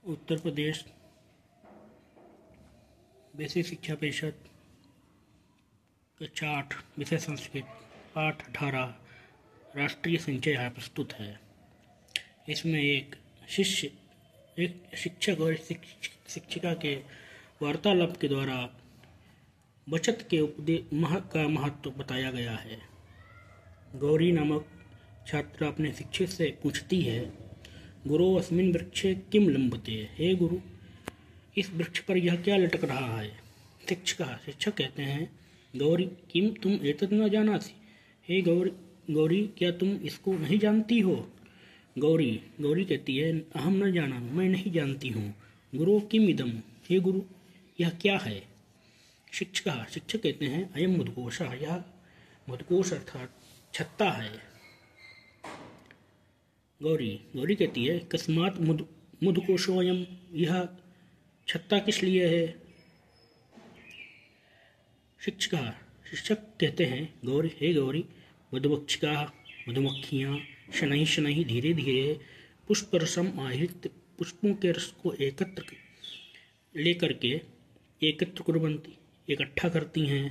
Uttar Pradesh basic शिक्षा परिषद कक्षा 8 विषय संस्कृत पाठ 18 राष्ट्रीय संचय यहाँ प्रस्तुत है। इसमें एक शिक्षक और शिक्षिका के वार्तालाप के द्वारा बचत के का महत्व बताया गया है। गौरी नामक छात्रा अपने शिक्षक से पूछती है, गुरु अस्मिन् वृक्षे किम लंबते, हे गुरु इस वृक्ष पर यह क्या लटक रहा है। शिक्षक कहते हैं, गौरी किम तुम एतत् न जानासि, हे गौरी क्या तुम इसको नहीं जानती हो। गौरी कहती है, अहम न जाना, मैं नहीं जानती हूँ। गुरु किम इदम, हे गुरु यह क्या है। शिक्षक कहते हैं, अयम मधुकोशः, यह मधुकोश अर्थात छत्ता है। गौरी कहती है, कस्मात् मधुकोशोऽयं, यह छत्ता किस लिए है। शिक्षक कहते हैं, हे गौरी मधुमक्खियाँ शनैः शनैः धीरे धीरे पुष्परसम आहृत्य पुष्पों के रस को एकत्र कुर्वन्ति, इकट्ठा करती हैं।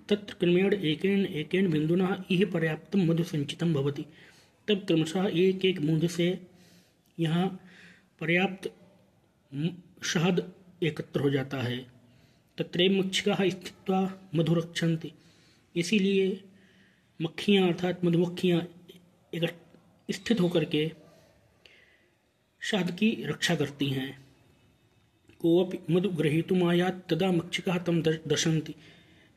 तत्र क्रमेण एकेन बिंदुना इह पर्याप्तम मधु संचितम भवति, तब क्रमशः एक एक बूंद से यहाँ पर्याप्त शहद एकत्र हो जाता है। तत्रैव मक्षिकाः स्थित्वा मधु रक्षन्ति, इसीलिए मक्खियाँ अर्थात मधुमक्खियाँ स्थित होकर के शहद की रक्षा करती हैं। कोऽपि मधु ग्रहीतुम् आयात् तदा मक्षिकाः तं दशन्ति,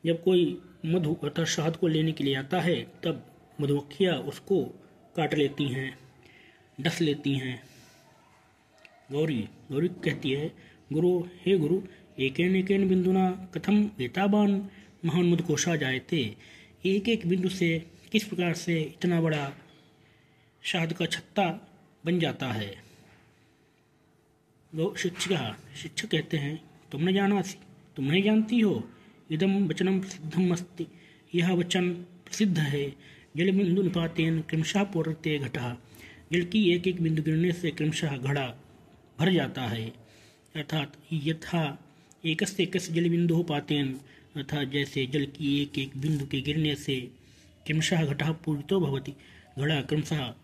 जब कोई मधु अर्थात शहद को लेने के लिए आता है तब मधुमक्खियाँ उसको काट लेती हैं, डस लेती हैं। गौरी कहती है, हे गुरु एकेन बिंदुना कथम एतावान् महान् मधुकोशः जायते, एक एक बिंदु से किस प्रकार से इतना बड़ा शहद का छत्ता बन जाता है। शिक्षक कहते हैं, तुम नहीं जानती हो। इदम वचनम प्रसिद्धम अस्ति, यह वचन प्रसिद्ध है। जल बिंदु निपातेन क्रमशः पूर्णते घटः, जल की एक एक बिंदु गिरने से क्रमशः घड़ा भर जाता है। अर्थात यथा एकस्य जल बिंदु पातेन, अर्थात जैसे जल की एक एक बिंदु के गिरने से क्रमशः घटः पूरितो भवति, घड़ा क्रमशः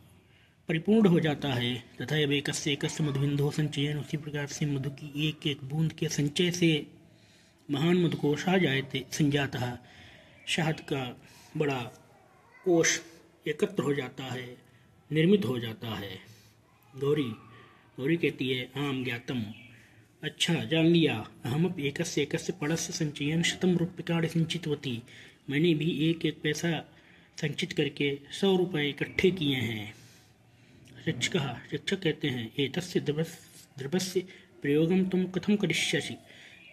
परिपूर्ण हो जाता है। तथा अब एकस्य मधुबिंदु संचयन, उसी प्रकार से मधु की एक एक बूंद के संचय से महान मधुकोशः जायते संजातः, शहद का बड़ा कोश एकत्र हो जाता है, निर्मित हो जाता है। गौरी कहती है, आम ज्ञातम, अच्छा जान लिया। अहमपि एकस्य पड़स्य संचयन 100 रूप्यकाणि संचितवती, मैंने भी एक एक पैसा संचित करके 100 रुपये इकट्ठे किए हैं। शिक्षक कहते हैं, एतस्य द्रव्यस्य प्रयोगम तुम कथम करिष्यसि,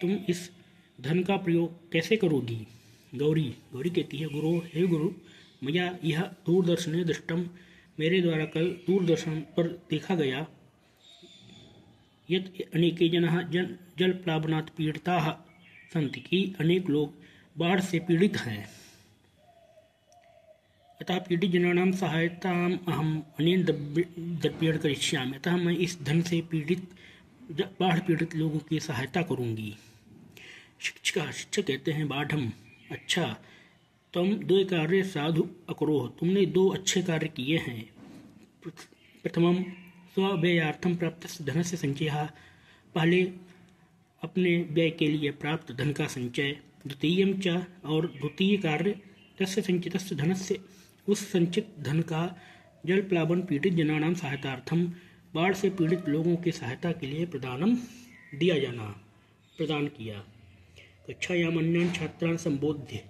तुम इस धन का प्रयोग कैसे करोगी। गौरी कहती है, हे गुरु मया यह दूरदर्शने दृष्टम, मेरे द्वारा कल दूरदर्शन पर देखा गया, यत् अनेके जनाः जलप्लावनात् पीड़िताः सन्ति, कि अनेक लोग बाढ़ से पीड़ित हैं। अतः पीड़ित जनानां सहायताम् अहम् अनेन द्रव्येण करिष्यामि, अतः मैं इस धन से बाढ़ पीड़ित लोगों की सहायता करूंगी। शिक्षक कहते हैं, बाढ़म, अच्छा तुम 2 कार्य साधु अकरोह, तुमने 2 अच्छे कार्य किए हैं। प्रथमम स्वव्ययार्थम प्राप्त धन से संचय, पहले अपने व्यय के लिए प्राप्त धन का संचय। द्वितीयम च, और द्वितीय कार्य तस्य संचितस्य धन से, उस संचित धन का जल प्लावन पीड़ित जनानां सहायतार्थम, बाढ़ से पीड़ित लोगों की सहायता के लिए प्रदान किया। कक्षायाम अन्यान् छात्रान् संबोध्य,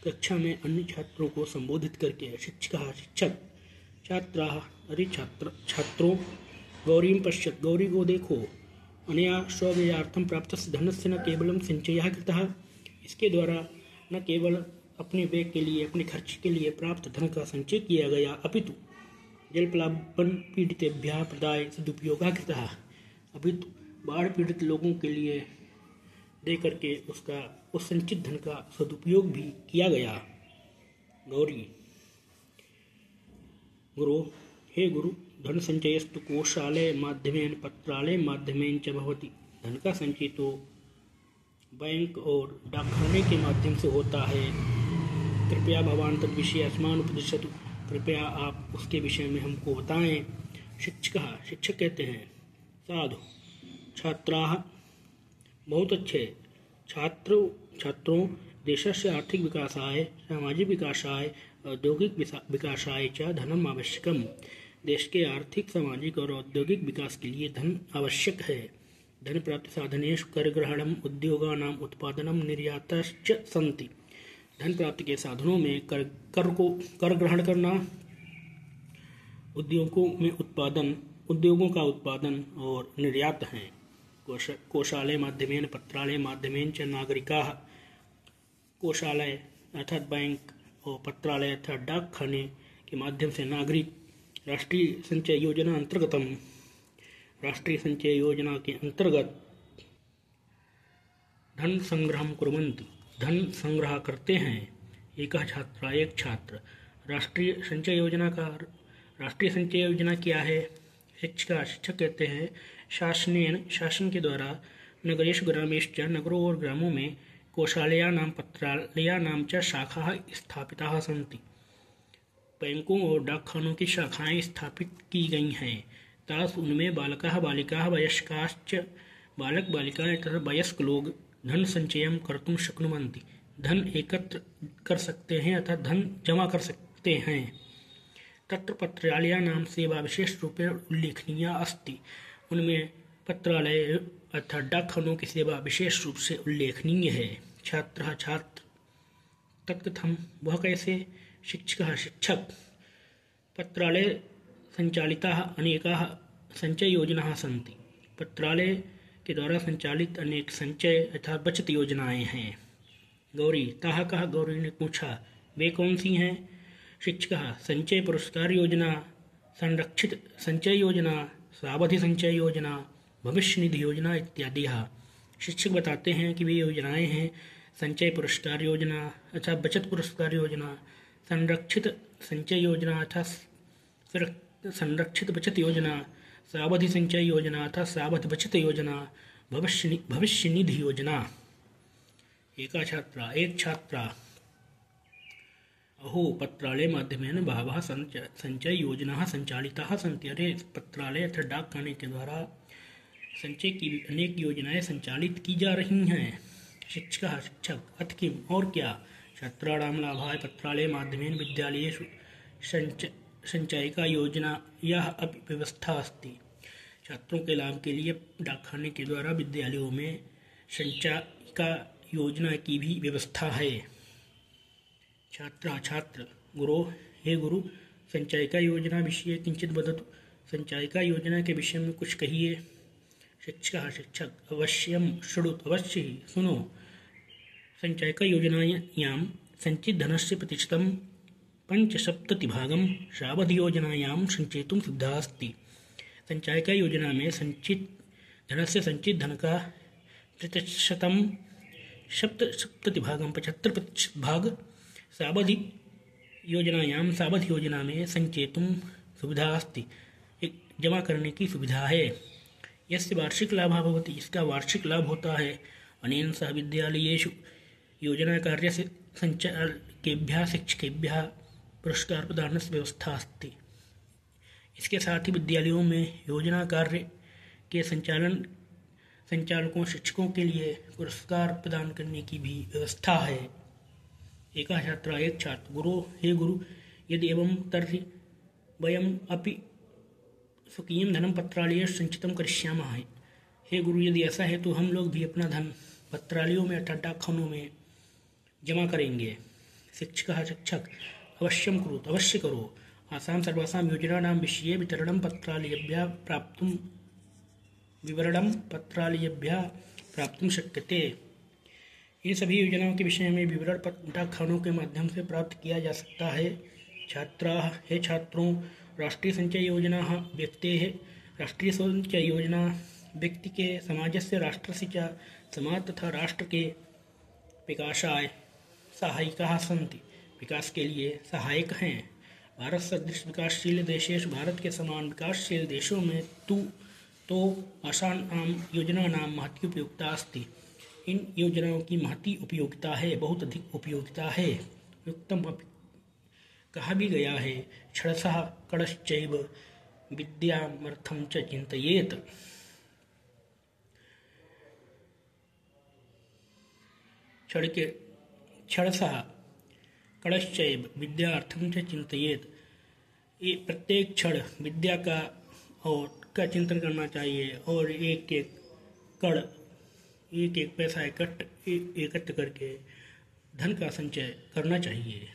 कक्षा में अन्य छात्रों को संबोधित करके शिक्षक छात्रों गौरीं पश्यत, गौरी को देखो, अनया स्वव्ययार्थम प्राप्त धनस्य न केवलम संचयः कृतः, इसके द्वारा न केवल अपने व्यय के लिए, अपने खर्च के लिए प्राप्त धन का संचय किया गया, अपितु जलप्लावन पीड़ितेभ्यः प्रदाय सदुपयोगः कृतः, अपितु बाढ़ पीड़ित लोगों के लिए दे करके उस संचित धन का सदुपयोग भी किया गया। गौरी हे गुरु धनसञ्चयस्तु कोषालय माध्यमेन पत्रालय माध्यमेन च भवति। धन का संचय तो बैंक और डाकखाने के माध्यम से होता है। कृपया भवान तद विषय अस्मान् उपदिशतु। कृपया आप उसके विषय में हमको बताएं। शिक्षक कहते हैं साधु। छात्राः बहुत अच्छे। छात्रों देशस्य आर्थिक विकासाय सामाजिक विकासाय औद्योगिक विकासाय च धनम आवश्यकम। देश के आर्थिक सामाजिक और औद्योगिक विकास के लिए धन आवश्यक है। धन प्राप्ति साधनेषु करग्रहणम उद्योगानाम उत्पादनम निर्यातश्च सन्ति। धन प्राप्ति के साधनों में कर ग्रहण करना, उद्योगों का उत्पादन और निर्यात हैं। कोषालय माध्यमेन पत्रालय माध्यमेन च नागरिकाः। कोषालय अर्थात बैंक और पत्रालय अर्थात डाकखाने के माध्यम से नागरिक राष्ट्रीय संचय योजना के अंतर्गत धन संग्रहम कुर्वन्ति। धन संग्रह करते हैं। एक छात्र। राष्ट्रीय संचय योजना क्या है? शिक्षक कहते हैं शासन के द्वारा नगरेषु ग्रामेश्च नगरों और ग्रामों में कोषालयानां पत्रालयानां च शाखाः स्थापिताः सन्ति। बैंकों और डाकखानों की शाखाएं स्थापित की गई हैं। तास उनमें बालकाः बालिकाः वयस्काश्च बालक बालिकाएं तथा वयस्क लोग धन संचयम कर्तुं शक्नुवन्ति। धन एकत्र कर सकते हैं अर्थात धन जमा कर सकते हैं। तत्र पत्रालयानां सेवा विशेष रूपेण उल्लेखनीया अस्ति। उनमें पत्रालय अर्थात डाकखानों की सेवा विशेष रूप से उल्लेखनीय है। छात्र तत्कथम वह कैसे? शिक्षक पत्रालय संचालिताः अनेकाः संचय योजनाः सन्ति। पत्रालय के द्वारा संचालित अनेक संचय अर्थात बचत योजनाएं हैं। गौरी ताहा कहा? गौरी ने पूछा वे कौन सी हैं? शिक्षक संचय पुरस्कार योजना, संरक्षित संचय योजना, सावधि संचय योजना, भविष्य निधि योजना इत्यादि। शिक्षक बताते हैं कि वे योजनाएं हैं संचय पुरस्कार योजना अर्थात बचत पुरस्कार योजना, संरक्षित संचय योजना अर्थात संरक्षित बचत योजना, सावधि संचय योजना अर्थात सावधि बचत योजना, भविष्य निधि योजना। एक छात्रा अहो पत्रालय माध्यमेन बहवः संचय योजनाः संचालिताः सन्ति। अरे पत्रालय अर्थात डाकखाने के द्वारा संचय की अनेक योजनाएं संचालित की जा रही हैं। शिक्षक अथ किम और क्या? छात्राणां लाभाय पत्रालय माध्यमेन विद्यालयेषु संचयिका योजना यह अपि व्यवस्था अस्ति। छात्रों के लाभ के लिए डाकखाने के द्वारा विद्यालयों में संचयिका योजना की भी व्यवस्था है। छात्र गुरो हे गुरु संचयिका योजना विषये किंचित वदतु। संचयिका योजना के विषय में कुछ कहिए। शिक्षक अवश्यम शृणुत अवश्य ही सुनो। संचयिका योजनायां संचित धनस्य प्रतिशतं 75% सावधि योजनायां संचयितुं सिद्धा अस्ति। संचयिका योजना में संचित धन का प्रतिशतं 70% 75% भाग सावधि योजना में संचेतुं सुविधा अस्ति। जमा करने की सुविधा है। यस्य वार्षिक लाभः भवति, इसका वार्षिक लाभ होता है। अनेन सह विद्यालयेषु योजना कार्यस्य संचालकेभ्यः शिक्षकेभ्यः पुरस्कार प्रदानस्य व्यवस्था अस्ति। इसके साथ ही विद्यालयों में योजना कार्य के संचालकों शिक्षकों के लिए पुरस्कार प्रदान करने की भी व्यवस्था है। एक छात्र गुरु हे गुरु यदि एवं तर्हि वयम् अपि स्वकीयं धनं पत्रालयेषु संचितं करिष्यामः। हे गुरु यदि ऐसा है तो हम लोग भी अपना धन पत्रालयों में अर्थात डाकखानों में जमा करेंगे। शिक्षक अवश्यम कुरुत अवश्य करो। आसां सर्वासां योजनानां विषये विवरणं पत्रालयेभ्यः प्राप्तुं शक्यते। इन सभी योजनाओं के विषय में विवरण डाकखानों के माध्यम से प्राप्त किया जा सकता है। हे छात्रों राष्ट्रीय संचय योजना व्यक्तेः राष्ट्रीय संचय योजना व्यक्ति के समाजस्य राष्ट्रस्य च समाज तथा राष्ट्र के विकासाय सहायिकाः सन्ति। विकास के लिए सहायक हैं। भारत सदृश विकासशील देशेषु भारत के समान विकासशील देशों में तो आसानां योजनानां महती उपयोगिता अस्ति। इन योजनाओं की महती उपयोगिता है, बहुत अधिक उपयोगिता है। युक्तम कहा भी गया है, क्षणशः कणश्चैव विद्यामर्थं च चिन्तयेत्। क्षणशः कणश्चैव विद्यार्थं च चिन्तयेत्। ये प्रत्येक क्षण विद्या का चिंतन करना चाहिए और एक एक कण, एक एक पैसा एकत्र करके धन का संचय करना चाहिए।